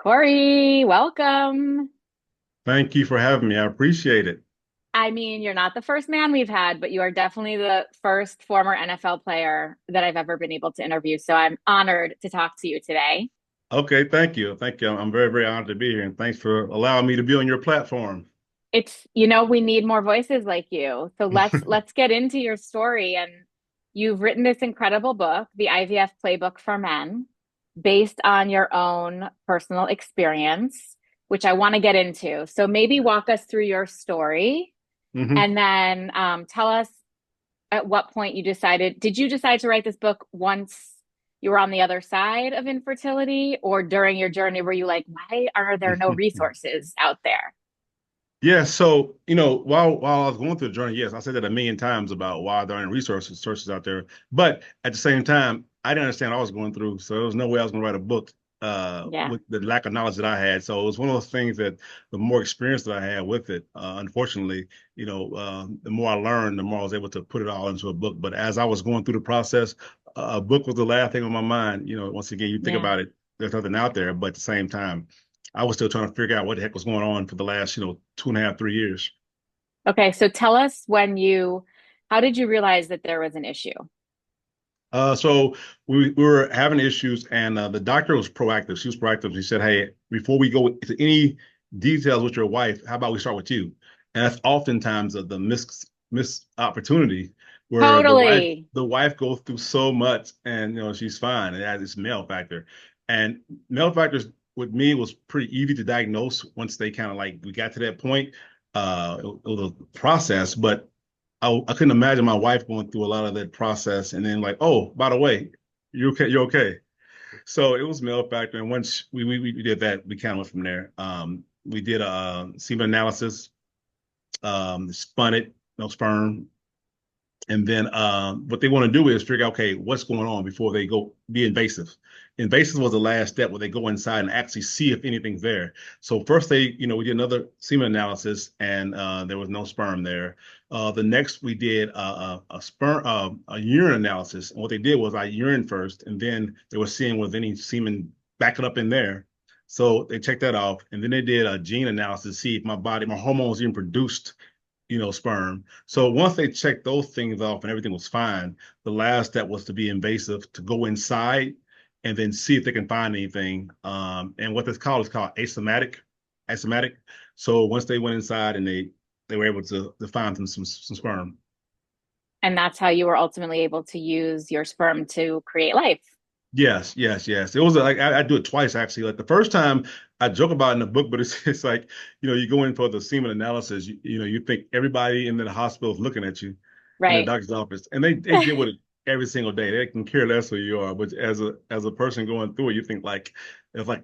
Corey, welcome. Thank you for having me. I appreciate it. I mean, you're not the first man we've had, but you are definitely the first former NFL player that I've ever been able to interview. So I'm honored to talk to you today. Okay, thank you. Thank you. I'm very, very honored to be here, and thanks for allowing me to be on your platform. We need more voices like you. So let's get into your story. And you've written this incredible book, The IVF Playbook for Men, based on your own personal experience, which I want to get into. So maybe walk us through your story. hmm And then tell us at what point did you decide to write this book once you were on the other side of infertility, or during your journey were you like, why are there no resources out there? Yeah, so while I was going through the journey, yes, I said that a million times about why there aren't resources out there. But at the same time, I didn't understand what I was going through, so there was no way I was going to write a book Yeah. with the lack of knowledge that I had. So it was one of those things that the more experience that I had with it, unfortunately, the more I learned, the more I was able to put it all into a book. But as I was going through the process, a book was the last thing on my mind. Once again, you think Yeah. about it, there's nothing out there, but at the same time. I was still trying to figure out what the heck was going on for the last, 2.5, 3 years. Okay, so tell us how did you realize that there was an issue? So we were having issues, and the doctor was proactive. She was proactive. She said, "Hey, before we go into any details with your wife, how about we start with you?" And that's oftentimes the miss opportunity where the wife Totally. the wife goes through so much, and she's fine. And it has this male factor, and male factors with me was pretty easy to diagnose once they kind of like we got to that point. It was a process, but I couldn't imagine my wife going through a lot of that process and then like, oh, by the way, you're okay, you're okay. So it was male factor, and once we did that, we kind of went from there. We did a semen analysis, spun it, no sperm, and then what they want to do is figure out, okay, what's going on before they go be invasive. Invasive was the last step where they go inside and actually see if anything's there. So first we did another semen analysis and there was no sperm there. The next we did a urine analysis. And what they did was I urine first, and then they were seeing was any semen backing up in there. So they checked that off, and then they did a gene analysis to see if my hormones even produced sperm. So once they checked those things off and everything was fine, the last step was to be invasive, to go inside and then see if they can find anything. And what this called is called asymptomatic. So once they went inside and they were able to find some sperm. And that's how you were ultimately able to use your sperm to create life. Yes, yes, yes. It was like I do it twice actually. Like the first time I joke about it in the book, but it's like, you go in for the semen analysis, you think everybody in the hospital is looking at you in the Right. doctor's office, and they deal with it every single day. They can care less who you are, but as a person going through it, you think like it's like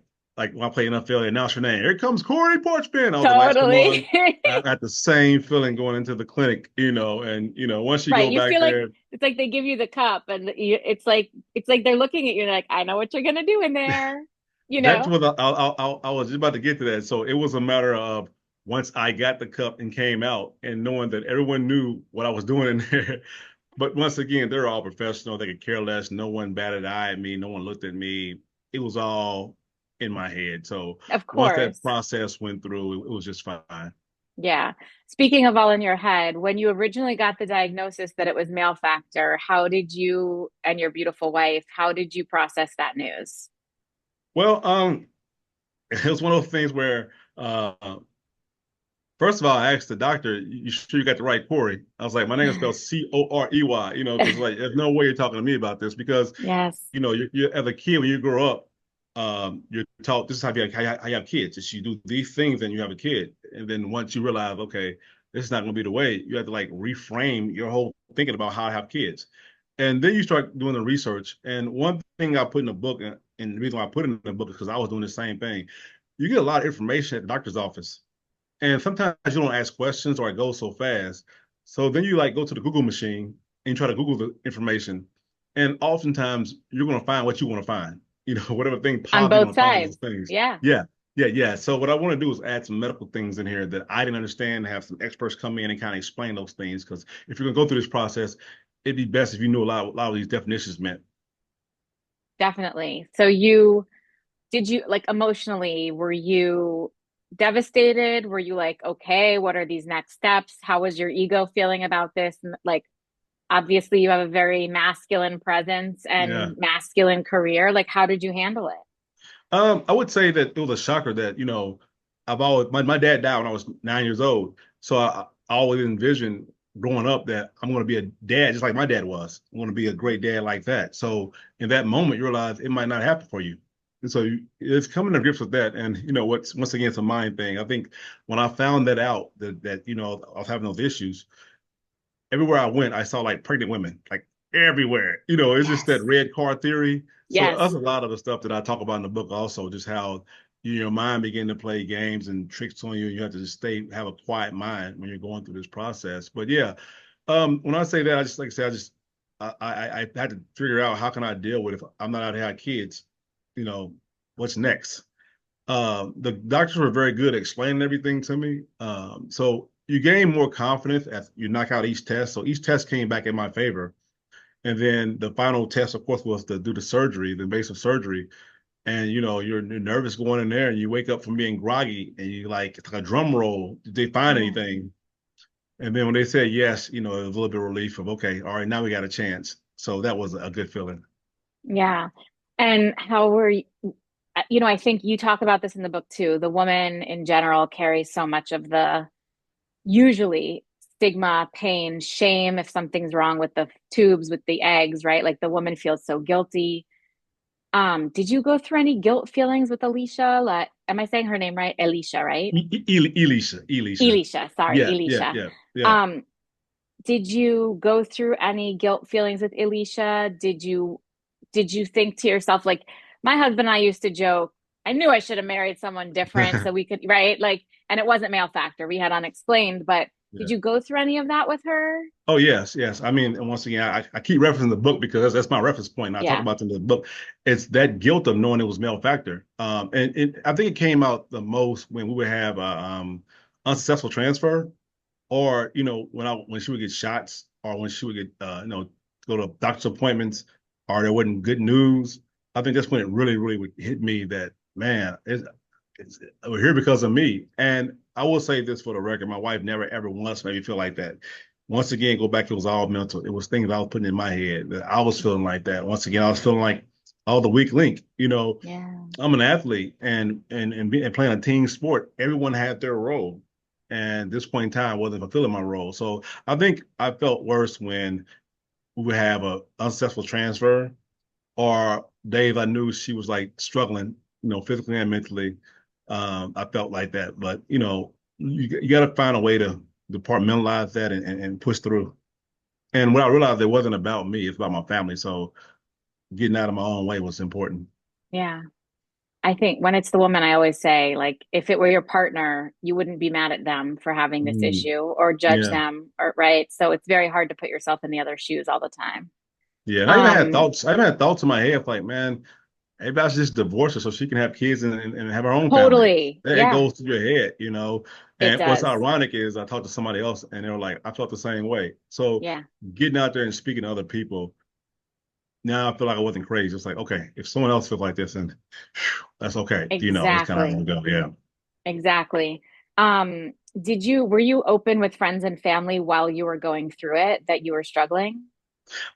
when I play NFL, they announce your name. Here comes Corey Parchman. All the lights come Totally. on. I got the same feeling going into the clinic, and once you Right. go You back feel like there. it's like they give you the cup and it's like they're looking at you and they're like, I know what you're gonna do in there, you That's know? what I was just about to get to that. So it was a matter of once I got the cup and came out and knowing that everyone knew what I was doing in there. But once again, they're all professional. They could care less. No one batted an eye at me. No one looked at me. It was all in my head. So Of once that course. process went through, it was just fine. Yeah. Speaking of all in your head, when you originally got the diagnosis that it was male factor, how did you and your beautiful wife, how did you process that news? Well, it was one of those things where first of all, I asked the doctor, "You sure you got the right Corey?" I was like, "My name is spelled Corey." Because like, there's no way you're talking to me about this because, Yes. you're as a kid when you grow up, you're taught this is how you have kids. Is you do these things and you have a kid, and then once you realize, okay, this is not going to be the way, you have to like reframe your whole thinking about how to have kids, and then you start doing the research. And one thing I put in the book, and the reason why I put it in the book is because I was doing the same thing. You get a lot of information at the doctor's office and sometimes you don't ask questions or it goes so fast. So then you like go to the Google machine and try to Google the information. And oftentimes you're going to find what you want to find. Whatever thing On positive, you're both going to find those sides. things. Yeah. Yeah. Yeah. Yeah. So what I want to do is add some medical things in here that I didn't understand, have some experts come in and kind of explain those things. Because if you're going to go through this process, it'd be best if you knew a lot of these definitions meant. Definitely. So you did you like emotionally, were you devastated? Were you like, okay, what are these next steps? How was your ego feeling about this? And, like, obviously you have a very masculine presence Yeah. and masculine career. Like, how did you handle it? I would say that it was a shocker that, I've always, my dad died when I was 9 years old. So I always envisioned growing up that I'm going to be a dad just like my dad was. I'm going to be a great dad like that. So in that moment, you realize it might not happen for you. And so it's coming to grips with that. And, once again, it's a mind thing. I think when I found that out, that I was having those issues, everywhere I went, I saw like pregnant women, like everywhere. It's just that Yes. red car theory. So that's Yes. a lot of the stuff that I talk about in the book also, just how your mind begin to play games and tricks on you. You have to just have a quiet mind when you're going through this process. But yeah, when I say that, I just like I said, I had to figure out how can I deal with if I'm not out to have kids, you know, what's next? The doctors were very good at explaining everything to me. So you gain more confidence as you knock out each test. So each test came back in my favor. And then the final test, of course, was to do the surgery, the invasive surgery. And you're nervous going in there and you wake up from being groggy and you like, it's like a drum roll. Did they find Yeah. anything? And then when they said yes, it was a little bit of relief of, okay, all right, now we got a chance. So that was a good feeling. Yeah. And how were you? I think you talk about this in the book too. The woman in general carries so much of the usually stigma, pain, shame if something's wrong with the tubes, with the eggs, right? Like the woman feels so guilty. Did you go through any guilt feelings with Alicia? Like, am I saying her name right? Alicia, right? Elisha. Elisha, sorry, Yeah, yeah, Elisha. yeah, yeah. Um, did you go through any guilt feelings with Elisha? Did you think to yourself, like, my husband and I used to joke, I knew I should have married someone different so we could, right? Like, and it wasn't male factor. We had unexplained, but did Yeah. you go through any of that with her? Oh yes, yes. I mean, and once again, I keep referencing the book because that's my reference point. And I talk Yeah, about it in the book. It's that guilt of knowing it was male factor. And I think it came out the most when we would have unsuccessful transfer, or when she would get shots, or when she would get go to doctor's appointments, or there wasn't good news. I think that's when it really, really would hit me that man, we're here because of me. And I will say this for the record: my wife never ever once made me feel like that. Once again, go back, it was all mental. It was things I was putting in my head that I was feeling like that. Once again, I was feeling like all the weak link. yeah, I'm an athlete and playing a team sport. Everyone had their role, and this point in time I wasn't fulfilling my role. So I think I felt worse when we would have a unsuccessful transfer, or Dave, I knew she was like struggling, physically and mentally. I felt like that, but you got to find a way to departmentalize that and push through. And what I realized, it wasn't about me; it's about my family. So getting out of my own way was important. yeah. I think when it's the woman, I always say, like, if it were your partner, you wouldn't be mad at them for having this Mm, issue or judge yeah, them, or right? So it's very hard to put yourself in the other shoes all the time. yeah. And I even had Um, thoughts. I even had thoughts in my head like, man, maybe I should just divorce her so she can have kids and have her own family. totally. It Yeah, goes through your head. it And what's does. ironic is I talked to somebody else and they were like, I felt the same way. So Yeah, getting out there and speaking to other people, now I feel like I wasn't crazy. It's like, okay, if someone else feels like this, and that's okay. That's kind of how we exactly. go. Yeah. Exactly. Were you open with friends and family while you were going through it that you were struggling?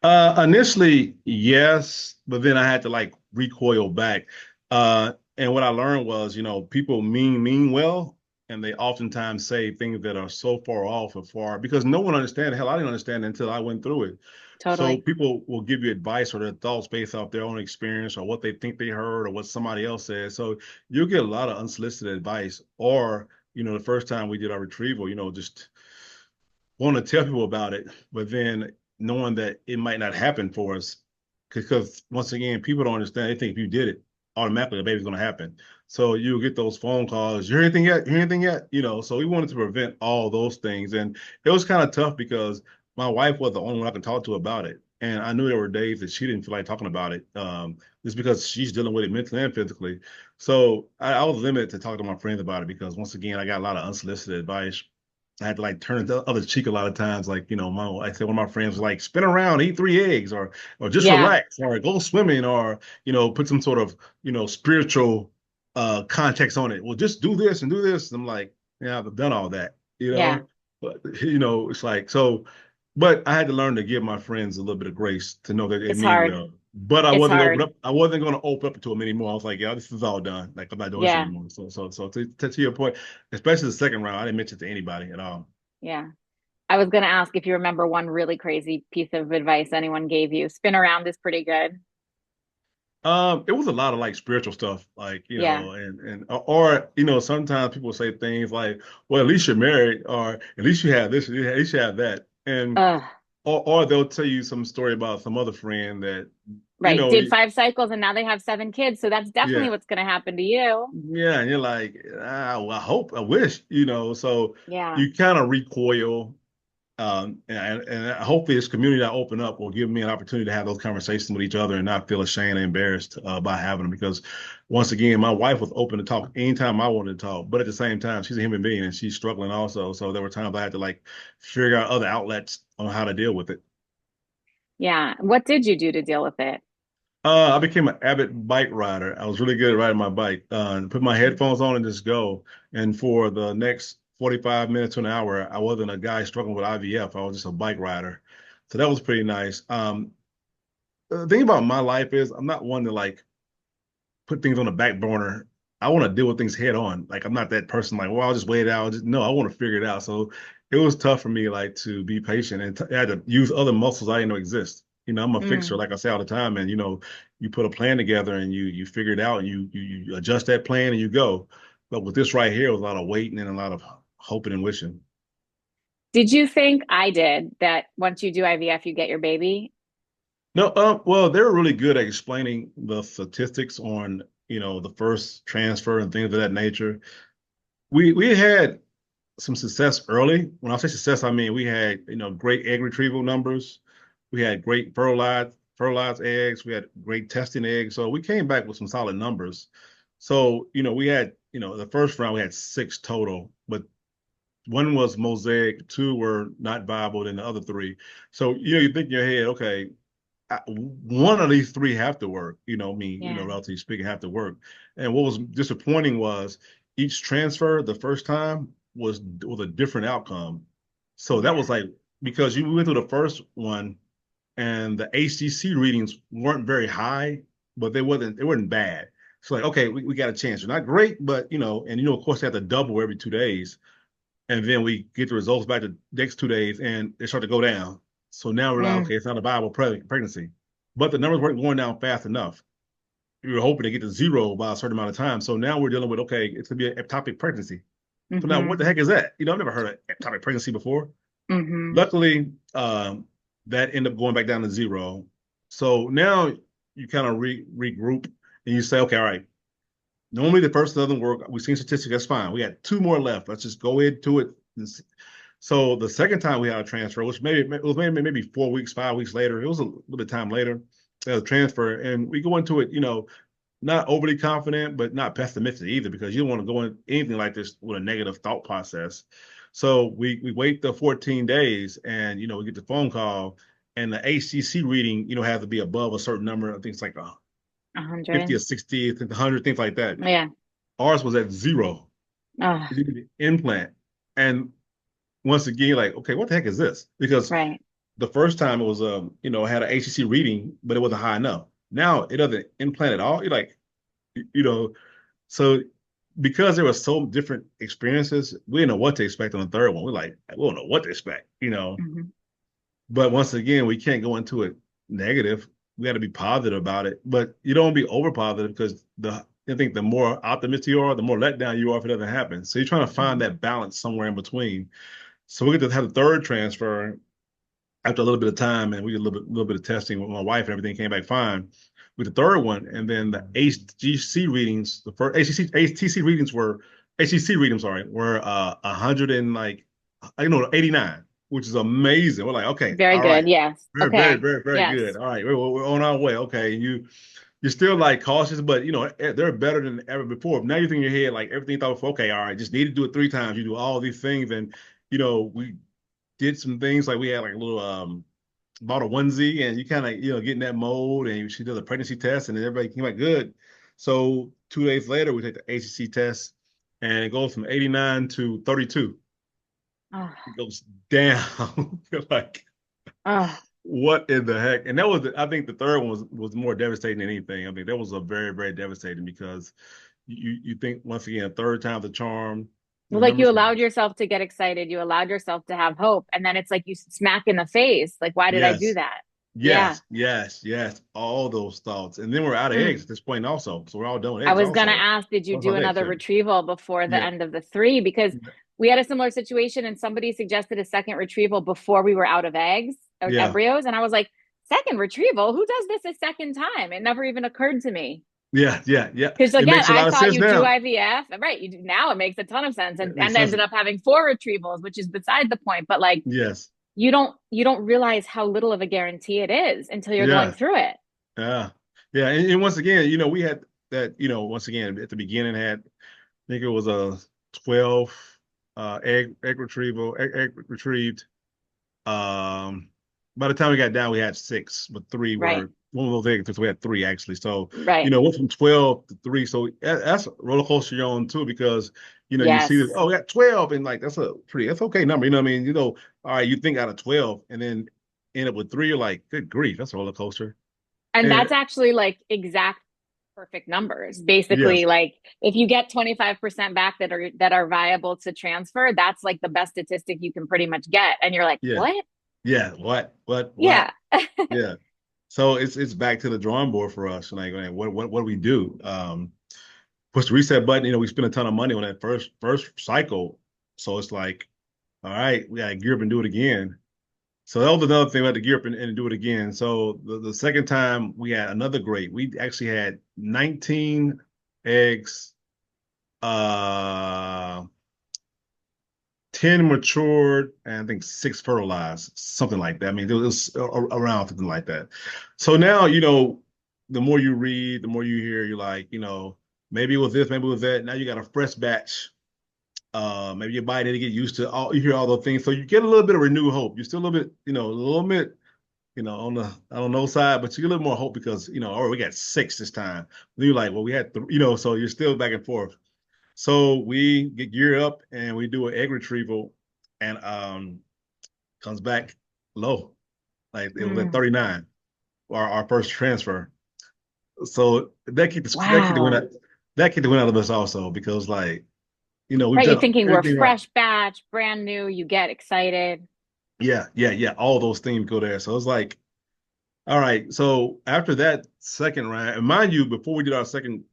Initially, yes, but then I had to like recoil back. And what I learned was, people mean well, and they oftentimes say things that are so far off or far because no one understands. Hell, I didn't understand it until I went through it. So Totally. people will give you advice or their thoughts based off their own experience or what they think they heard or what somebody else said. So you'll get a lot of unsolicited advice. Or, the first time we did our retrieval, just want to tell people about it, but then knowing that it might not happen for us, because once again, people don't understand. They think if you did it, automatically the baby's going to happen. So you'll get those phone calls. You hear anything yet? You hear anything yet? So we wanted to prevent all those things, and it was kind of tough because my wife was the only one I could talk to about it, and I knew there were days that she didn't feel like talking about it, just because she's dealing with it mentally and physically. So I was limited to talk to my friends about it because once again, I got a lot of unsolicited advice. I had to like turn the other cheek a lot of times. Like, I said one of my friends was like, spin around, eat 3 eggs, or just Yeah. relax, or go swimming, or put some sort of spiritual context on it. Well, just do this and do this. And I'm like, yeah, I've done all that, Yeah. But it's like so. But I had to learn to give my friends a little bit of grace to know that it It's mean hard. well. But It's hard. I wasn't going to open up to them anymore. I was like, yeah, this is all done. Like I'm not doing this Yeah. anymore. So to your point, especially the second round, I didn't mention it to anybody at all. Yeah. I was going to ask if you remember one really crazy piece of advice anyone gave you. Spin around is pretty good. It was a lot of like spiritual stuff, like Yeah. and or sometimes people say things like, "Well, at least you're married," or "At least you have this, at least you have that," and Ugh. or they'll tell you some story about some other friend that you Right. know, Did 5 cycles and now they have 7 kids. So that's definitely yeah, what's going to happen to you. yeah, and you're like, well, I hope, I wish, so Yeah. you kind of recoil. And hopefully this community I open up will give me an opportunity to have those conversations with each other and not feel ashamed and embarrassed by having them. Because once again, my wife was open to talk anytime I wanted to talk, but at the same time, she's a human being and she's struggling also. So there were times I had to like figure out other outlets on how to deal with it. Yeah. What did you do to deal with it? I became an avid bike rider. I was really good at riding my bike. Put my headphones on and just go. And for the next 45 minutes to an hour, I wasn't a guy struggling with IVF. I was just a bike rider. So that was pretty nice. The thing about my life is I'm not one to like put things on the back burner. I want to deal with things head on. Like I'm not that person like, well, I'll just wait it out. No, I want to figure it out. So it was tough for me like to be patient and I had to use other muscles I didn't know exist. I'm a fixer, Mm. like I say all the time, and you put a plan together and you figure it out and you adjust that plan and you go. But with this right here, it was a lot of waiting and a lot of hoping and wishing. Did you think I did that once you do IVF, you get your baby? No, well, they're really good at explaining the statistics on, the first transfer and things of that nature. We had some success early. When I say success, I mean we had, great egg retrieval numbers. We had great fertilized eggs. We had great testing eggs. So we came back with some solid numbers. So, we had, the first round we had 6 total, but one was mosaic, 2 were not viable, and the other 3. So, you think in your head, okay, one of these 3 have to work, Yeah. relatively speaking, have to work. And what was disappointing was each transfer the first time was a different outcome. So that was Yeah. like because you went through the first one and the HCC readings weren't very high, but they weren't bad. So like, okay, we got a chance. They're not great, but and of course they have to double every 2 days. And then we get the results back the next 2 days and they start to go down. So now we're like, Mm. okay, it's not a viable pregnancy. But the numbers weren't going down fast enough. We were hoping to get to 0 by a certain amount of time. So now we're dealing with, okay, it's going to be an ectopic pregnancy. So now what Hmm. the heck is that? I've never heard of ectopic pregnancy before. Hmm. Luckily, that ended up going back down to 0. So now you kind of regroup and you say, okay, all right, normally the first doesn't work. We've seen statistics, that's fine. We had 2 more left. Let's just go into it. So the second time we had a transfer, which maybe 4 weeks, 5 weeks later, it was a little bit of time later, a transfer, and we go into it, not overly confident, but not pessimistic either, because you don't want to go in anything like this with a negative thought process. So we wait the 14 days, and we get the phone call, and the HCC reading, has to be above a certain number. I think it's like a 50 or 100. 60, 100, things like that. Yeah. Ours was at 0. Oh, It needed an implant, and once again, like, okay, what the heck is this? Because right. the first time it was, had an HCC reading, but it wasn't high enough. Now it doesn't implant at all. You're like, you know, so because there were so different experiences, we didn't know what to expect on the third one. We're like, we don't know what to expect. Hmm. But once again, we can't go into it negative. We got to be positive about it. But you don't be over positive because I think the more optimistic you are, the more let down you are if it doesn't happen. So you're trying to find Hmm. that balance somewhere in between. So we get to have the third transfer after a little bit of time, and we did a little bit of testing with my wife, and everything came back fine with the third one. And then the HGC readings, the first HTC readings were HCC readings, sorry, were 100 and like 89, which is amazing. We're like, okay, Very all good. right, Yes. very, very, Okay. very, very Yes. good. All right, we're on our way. Okay, you're still like cautious, but they're better than ever before. Now you think in your head like everything you thought before. Okay, all right, just need to do it 3 times. You do all these things, and we did some things like we had like a little bought a onesie and you kind of get in that mode and she did a pregnancy test and then everybody came out good. So 2 days later we take the ACC test and it goes from 89 to 32. Oh, It goes down. Like oh. what in the heck? And that was I think the third one was more devastating than anything. I mean that was a very very devastating because you think once again a third time the charm. Well, like you Numbers. allowed yourself to get excited, you allowed yourself to have hope, and then it's like you smack in the face. Like, why did I do Yes. that? Yeah. Yes. All those thoughts. And then we're out of eggs Mm. at this point also. So we're all done with I eggs was gonna also. ask, did you What's do our eggs another here? retrieval before the Yeah. end of the three? Because we had a similar situation and somebody suggested a second retrieval before we were out of eggs or Yeah. embryos. And I was like, second retrieval? Who does this a second time? It never even occurred to me. Yeah. Because It again, makes a I lot of thought sense you do now. IVF, right? You do, now it makes a ton of sense, It makes and sense. ended up having four retrievals, which is beside the point. But like, Yes. you don't realize how little of a guarantee it is until you're going Yeah. through it. Yeah. Yeah. And once again, we had that, once again at the beginning had I think it was a 12 egg retrieval, egg retrieved. Um, by the time we got down, we had six, but three Right. were one of those eggs. So we had three actually. So Right. went from 12 to three. So that's a roller coaster you're on too, because you see this. Yes. Oh, we got 12, and like that's okay number. You know what I mean? All right, you think out of 12, and then end up with three. You're like, good grief, that's a roller coaster. And And that's actually like exact perfect numbers. Basically, yes, like if you get 25% back that are viable to transfer, that's like the best statistic you can pretty much get. And you're like, yeah, what? yeah. What? Yeah. Yeah. So it's back to the drawing board for us. Like, what do we do? Push the reset button. We spend a ton of money on that first cycle. So it's like, all right, we gotta gear up and do it again. So that was another thing. We had to gear up and do it again. So the second time we had another great. We actually had 19 eggs, uh 10 matured, and I think six fertilized, something like that. I mean, it was around something like that. So now, the more you read, the more you hear, you're like, maybe it was this, maybe it was that. Now you got a fresh batch. Maybe your body didn't get used to you hear all those things. So you get a little bit of renewed hope. You're still a little bit, on the I don't know side, but you get a little more hope because, we got six this time. Then you're like, well, we had so you're still back and forth. So we get geared up and we do an egg retrieval and comes back low. Like it was at Mm. 39, our first transfer. So Wow. that kicked the wind out of us also because like, we've Right. You're done thinking we're everything right. fresh batch, brand new. You get excited. Yeah. All those things go there. So it's like, all right. So after that second round, and mind you, before we did our second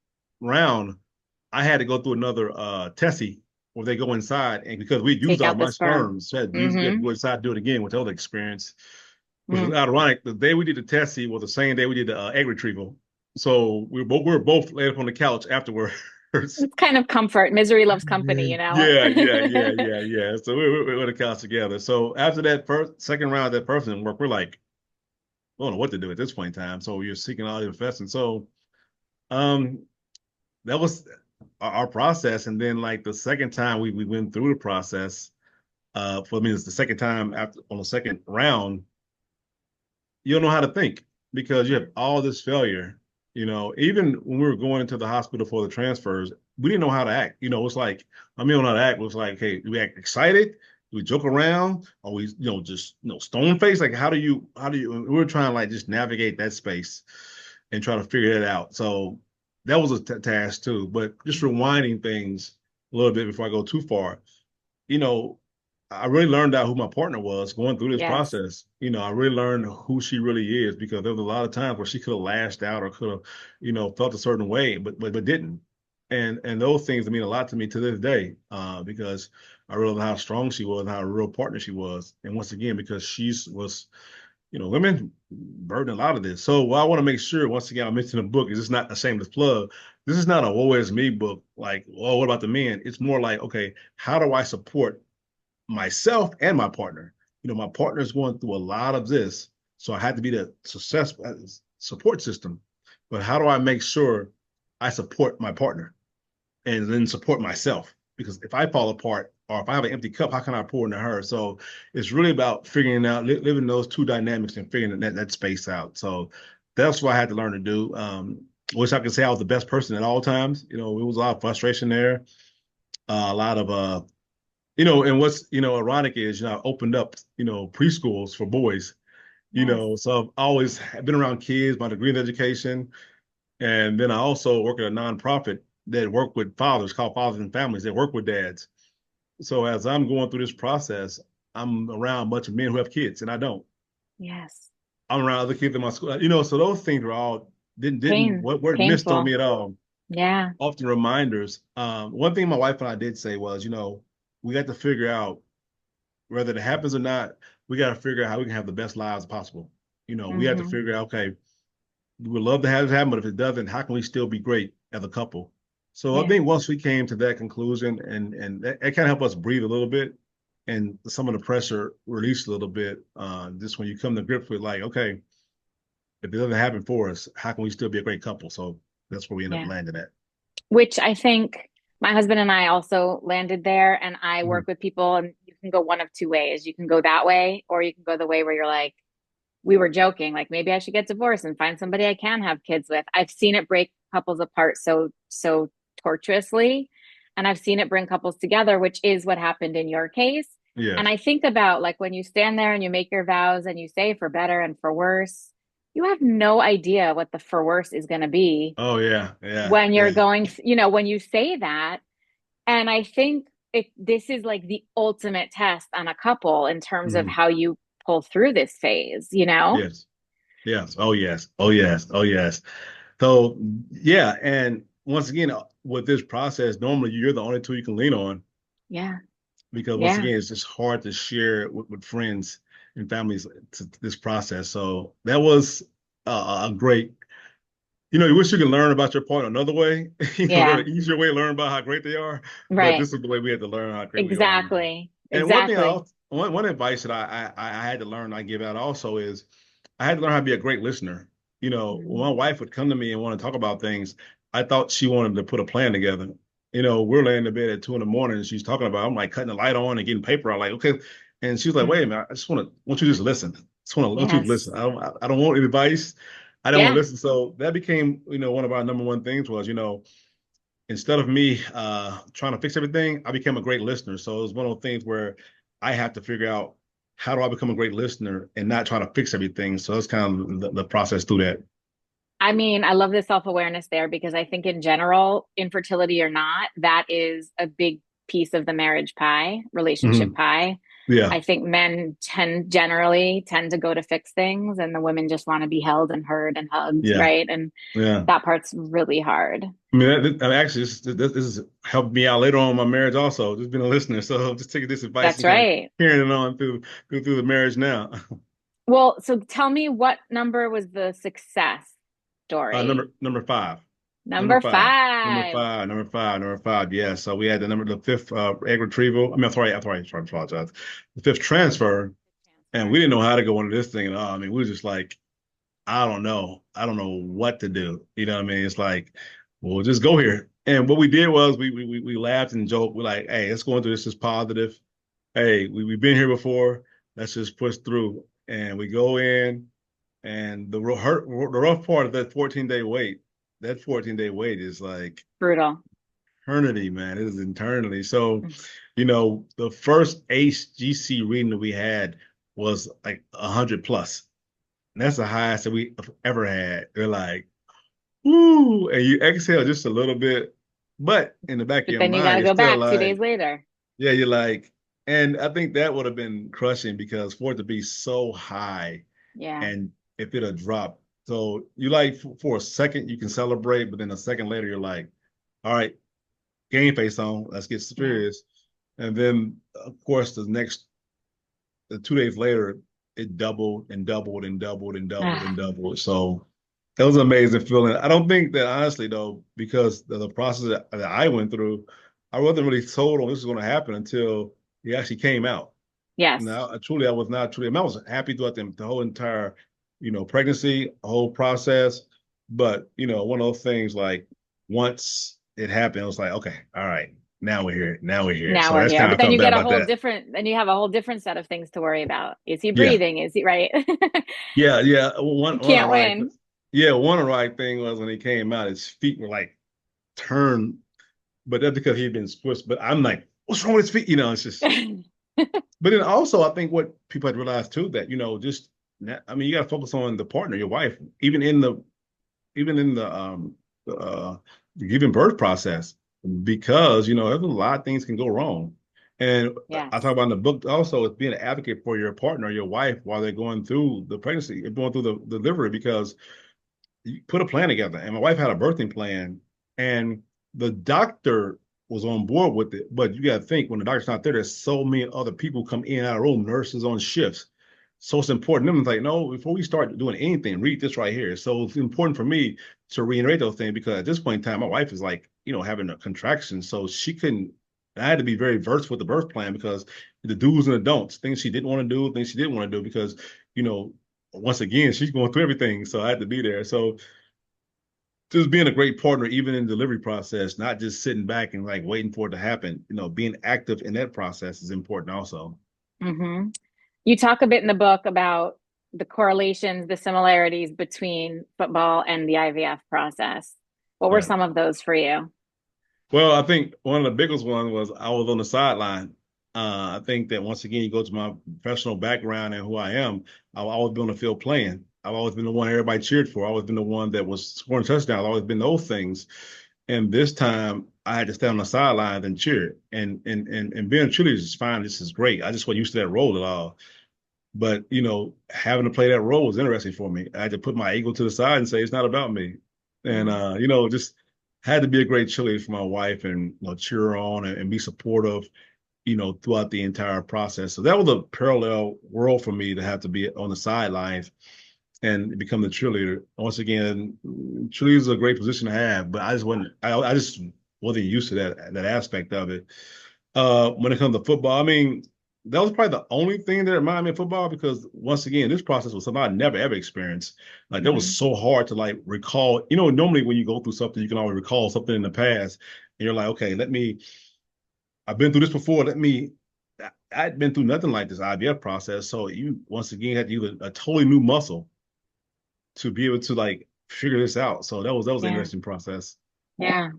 round, I had to go through another tessie where they go inside, and because we used Take all out the my sperm. sperms, so we had to Mm-hmm. go inside and do it again with the other experience, which was Mm. ironic. The day we did the tessie was the same day we did the egg retrieval, so we were both laid up on the couch afterwards. It's kind of comfort. Misery loves company, you know? Yeah. So we were on the couch together. So after that second round, that person work, we're like, I don't know what to do at this point in time. So you're seeking all the investment. So um, that was our process. And then like the second time we went through the process, for me, it's the second time after on the second round, you don't know how to think because you have all this failure. Even when we were going into the hospital for the transfers, we didn't know how to act. It's like, I mean, how to act was like, hey, do we act excited? Do we joke around? Or we, just, stone face? Like, we were trying to like just navigate that space and try to figure it out. So that was a task too. But just rewinding things a little bit before I go too far, you know, I really learned out who my partner was going through this Yes. process. I really learned who she really is because there was a lot of times where she could have lashed out or could have, felt a certain way, but didn't. And those things mean a lot to me to this day, because I realized how strong she was and how a real partner she was. And once again, because women burden a lot of this. So what I want to make sure, once again, I mentioned the book is it's not a shameless plug. This is not a woe is me book. Like, oh, what about the men? It's more like, okay, how do I support myself and my partner? My partner is going through a lot of this, so I had to be the successful support system. But how do I make sure I support my partner and then support myself? because if I fall apart or if I have an empty cup, how can I pour into her? So it's really about figuring out, living those two dynamics and figuring that space out. So that's what I had to learn to do. Wish I could say I was the best person at all times. It was a lot of frustration there, a lot of and what's ironic is I opened up preschools for boys. Yes. So I've always been around kids, my degree in education, and then I also work at a nonprofit that work with fathers called Fathers and Families that work with dads. So as I'm going through this process, I'm around a bunch of men who have kids, and I don't. Yes. I'm around other kids in my school, so those things are all didn't Pain. what weren't missed on Painful. me at all. Yeah. Often reminders. One thing my wife and I did say was, we got to figure out whether it happens or not. We got to figure out how we can have the best lives possible. We have to Hmm. figure out, okay, we would love to have it happen, but if it doesn't, how can we still be great as a couple? So I Yeah. think once we came to that conclusion, and that kind of helped us breathe a little bit, and some of the pressure released a little bit. Just when you come to grips with like, okay, if it doesn't happen for us, how can we still be a great couple? So that's where we end up Yeah. landing at. Which I think my husband and I also landed there. And I work Mhm. with people, and you can go one of two ways. You can go that way, or you can go the way where you're like, we were joking, like maybe I should get divorced and find somebody I can have kids with. I've seen it break couples apart so tortuously, and I've seen it bring couples together, which is what happened in your case. And Yes. I think about like when you stand there and you make your vows and you say for better and for worse, you have no idea what the for worse is going to be Oh yeah, yeah, when you're yeah. going, when you say that. And I think this is like the ultimate test on a couple in terms of Mhm. how you pull through this phase. Yes, yes. Oh yes, oh yes, oh yes. So yeah, and once again, with this process, normally you're the only two you can lean on Yeah. because once Yeah. again, it's just hard to share it with friends and families to this process. So that was a great. You wish you could learn about your partner another way. There's Yeah. an easier way to learn about how great they are, but Right. this is the way we had to learn how great we are. Exactly. And one thing Exactly. one advice that I had to learn, I give out also is I had to learn how to be a great listener. When Mhm. my wife would come to me and want to talk about things, I thought she wanted to put a plan together. We're laying in bed at 2 in the morning and she's talking about, I'm like cutting the light on and getting paper. I'm like, okay. And she's like, wait a minute, I just want you to just listen. I just want you to Yes. listen. I don't want advice. I don't want to Yeah. listen. So that became, one of our number one things was, instead of me trying to fix everything, I became a great listener. So it was one of those things where I have to figure out how do I become a great listener and not try to fix everything. So that's kind of the process through that. I mean, I love the self-awareness there because I think in general, infertility or not, that is a big piece of the marriage pie, relationship Mhm. pie. Yeah, I think men generally tend to go to fix things, and the women just want to be held and heard and hugged, yeah, right? And yeah. that part's really hard. I mean, actually, this has helped me out later on in my marriage also. Just being a listener, so just taking this advice That's and kind of right. carrying it on through the marriage now. Well, so tell me, what number was the success story? Number five. Number Number five. Number five. five. Number five. Number five. Yeah. So we had the fifth egg retrieval. I mean, I'm sorry, I apologize. The fifth transfer, and we Transfer. didn't know how to go into this thing at all. I mean, we were just like, I don't know. I don't know what to do. You know what I mean? It's like, well, just go here. And what we did was we laughed and joked. We're like, hey, let's go into this as positive. Hey, we've been here before. Let's just push through. And we go in, and the rough part of that 14-day wait, that 14-day wait is like Brutal. eternity, man. It is eternity. So, the first HGC reading that we had was like 100 plus. And that's the highest that we have ever had. They're like, woo, and you exhale just a little bit, but in the back of But your then you got mind, to you're go still back 2 days like, later. yeah, you're like, and I think that would have been crushing because for it to be so high Yeah. and if it had dropped, so you like for a second you can celebrate, but then a second later you're like, all right, game face on, let's get Yeah. serious. And then of course the 2 days later, it doubled and doubled and doubled and doubled and Ah, doubled. So that was an amazing feeling. I don't think that honestly though, because the process that I went through, I wasn't really sold on this was going to happen until he actually came out. yes. Now, I was not truly. I mean, I was happy throughout the whole entire, pregnancy, whole process. But one of those things like once it happened, it was like, okay, all right, now we're here. Now we're here. Now So we're that's here. kind But of then felt you bad get a about whole that. different, then you have a whole different set of things to worry about. Is he Yeah. breathing? Is he right? Yeah. Yeah. You One can't ironic, win. yeah, one ironic thing was when he came out, his feet were like turned, but that's because he'd been squished. But I'm like, what's wrong with his feet? It's just, but then also, I think what people had to realize too, that, just, I mean, you got to focus on the partner, your wife, even in the giving birth process, because there's a lot of things can go wrong. And I talk Yes. about in the book also is being an advocate for your partner, your wife, while they're going through the pregnancy, going through the delivery, because you put a plan together. And my wife had a birthing plan, and the doctor was on board with it. But you got to think, when the doctor's not there, there's so many other people come in and out of the room, nurses on shifts. So it's important. Them like, no, before we start doing anything, read this right here. So it's important for me to reiterate those things, because at this point in time, my wife is like, having a contraction. So she couldn't, I had to be very versed with the birth plan, because the do's and the don'ts, things she didn't want to do, things she didn't want to do, because, once again, she's going through everything. So I had to be there. So just being a great partner, even in the delivery process, not just sitting back and like waiting for it to happen, being active in that process is important also. Hmm. You talk a bit in the book about the correlations, the similarities between football and the IVF process. What were Right. some of those for you? Well, I think one of the biggest ones was I was on the sideline. I think that once again, you go to my professional background and who I am, I've always been on the field playing. I've always been the one everybody cheered for. I've always been the one that was scoring touchdowns. I've always been those things. And this time I had to stand on the sidelines and cheer. And being a cheerleader is fine. This is great. I just wasn't used to that role at all. But having to play that role was interesting for me. I had to put my ego to the side and say it's not about me. And Mm. just had to be a great cheerleader for my wife, and cheer her on, and be supportive, throughout the entire process. So that was a parallel world for me, to have to be on the sidelines and become the cheerleader. Once again, cheerleader is a great position to have, but I just wasn't used to that aspect of it. When it comes to football, I mean, that was probably the only thing that reminded me of football, because once again, this process was something I never ever experienced. Like, that was Hmm. so hard to like recall. Normally when you go through something, you can always recall something in the past, and you're like, okay, I've been through this before. I'd been through nothing like this IVF process. So you once again had to use a totally new muscle to be able to like figure this out. So that was an Yeah. interesting process. Yeah.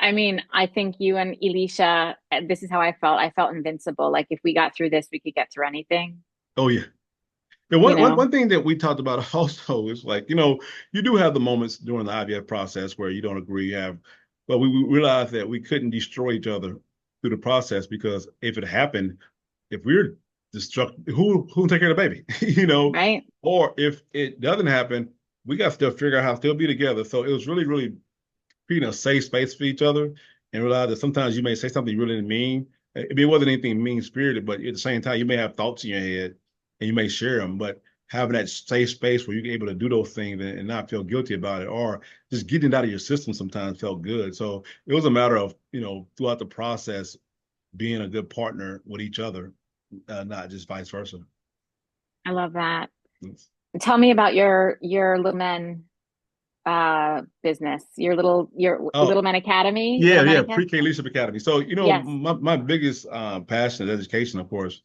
I mean, I think you and Elisha, this is how I felt. I felt invincible. Like if we got through this, we could get through anything, Oh yeah. And you one know? thing that we talked about also is like, you do have the moments during the IVF process where you don't agree, but we realized that we couldn't destroy each other through the process, because if it happened, if we're destructive, who take care of the baby? Right? Or if it doesn't happen, we got to still figure out how to still be together. So it was really, really creating a safe space for each other, and realize that sometimes you may say something you really didn't mean. It wasn't anything mean spirited, but at the same time, you may have thoughts in your head and you may share them. But having that safe space where you're able to do those things and not feel guilty about it, or just getting it out of your system, sometimes felt good. So it was a matter of, throughout the process, being a good partner with each other, not just vice versa. I love that. Tell me about your little men business, your Oh, Little Men Academy, yeah, Little Men yeah, Academy. pre-K Leadership Academy. So, Yes. my biggest passion is education, of course.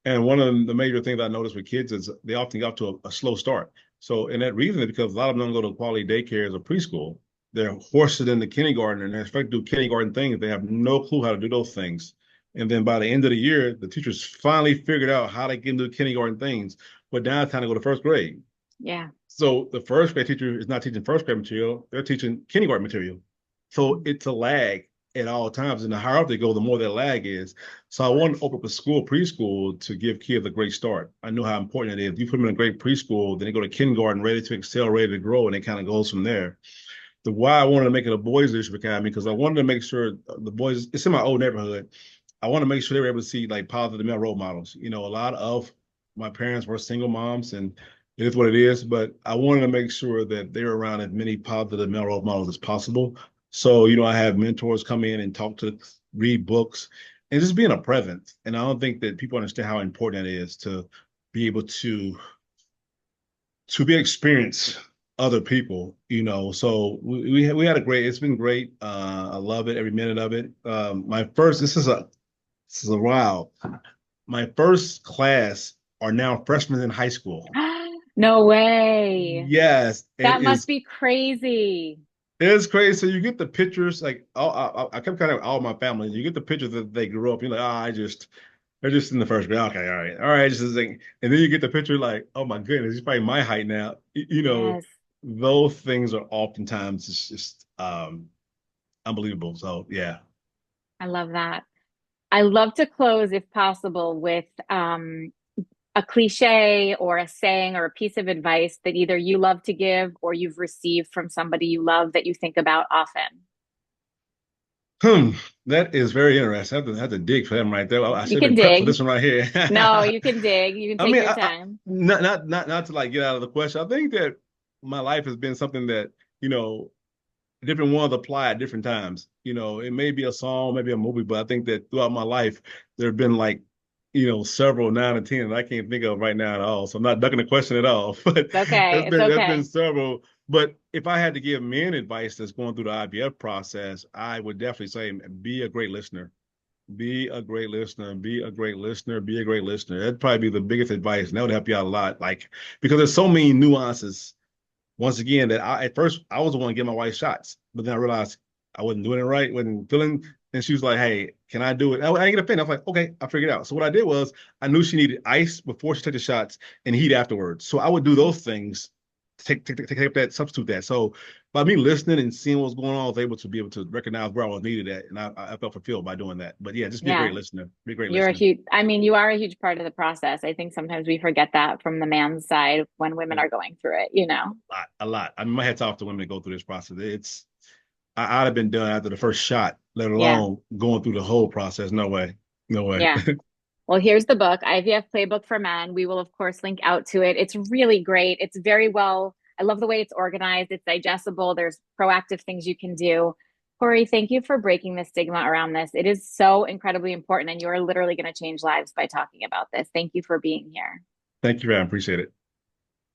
And one of the major things I notice with kids is they often get off to a slow start. So, and that reason is because a lot of them don't go to quality daycares or preschool. They're horsed into kindergarten, and they're expected to do kindergarten things. They have no clue how to do those things. And then by the end of the year, the teachers finally figured out how to get into kindergarten things. But now it's time to go to first grade. Yeah. So the first grade teacher is not teaching first grade material, they're teaching kindergarten material. So it's a lag at all times. And the higher up they go, the more that lag is. So I wanted to open up a school, preschool, to give kids a great start. I know how important it is. You put them in a great preschool, then they go to kindergarten ready to excel, ready to grow, and it kind of goes from there. The why I wanted to make it a boys leadership academy, because I wanted to make sure the boys, it's in my old neighborhood. I want to make sure they were able to see like positive male role models. A lot of my parents were single moms, and it is what it is, but I wanted to make sure that they're around as many positive male role models as possible. So, I have mentors come in and talk to, read books, and just being a presence. And I don't think that people understand how important it is to be able to be experienced other people, So we had a great, it's been great. I love it, every minute of it. My first, this is a wow. My first class are now freshmen in high school. No way. Yes, it That must is. be crazy. It's crazy. So you get the pictures, like I kept kind of all my family. You get the pictures that they grew up. You're like, they're just in the first grade. Okay, all right. Just like, and then you get the picture, like, oh my goodness, he's probably my height now. Yes, Those things are oftentimes just unbelievable. So yeah. I love that. I love to close, if possible, with a cliche or a saying or a piece of advice that either you love to give or you've received from somebody you love that you think about often. Hmm, that is very interesting. I have to dig for them right there. I You should have can been prepped for dig. this one right here. No, you can dig. You can I take mean, your time. not to like get out of the question. I think that my life has been something that, you know, different ones apply at different times. It may be a song, maybe a movie, but I think that throughout my life, there have been like, several 9 or 10 that I can't think of right now at all. So I'm not ducking the question at all. But It's okay. It's there's been okay. several. But if I had to give men advice that's going through the IVF process, I would definitely say be a great listener. Be a great listener. Be a great listener. Be a great listener. That'd probably be the biggest advice, and that would help you out a lot. Like because there's so many nuances once again that at first I was the one to get my wife shots, but then I realized I wasn't doing it right, wasn't feeling. And she was like, "Hey, can I do it?" I didn't get offended. I was like, "Okay, I figured it out." So what I did was I knew she needed ice before she took the shots and heat afterwards. So I would do those things, take up that, substitute that. So by me listening and seeing what's going on, I was able to be able to recognize where I was needed at, and I felt fulfilled by doing that. But yeah, just be a Yeah. great listener. Be a great You're a listener. huge, I mean, you are a huge part of the process. I think sometimes we forget that from the man's side when women Yeah, are going through it. a lot, a lot. I mean, my hat's off to women that go through this process. I'd have been done after the first shot, let Yeah. alone going through the whole process. No way. No way. Yeah. Well, here's the book, IVF Playbook for Men. We will, of course, link out to it. It's really great. It's very well, I love the way it's organized. It's digestible. There's proactive things you can do. Corey, thank you for breaking the stigma around this. It is so incredibly important, and you are literally going to change lives by talking about this. Thank you for being here. Thank you, man. Appreciate it.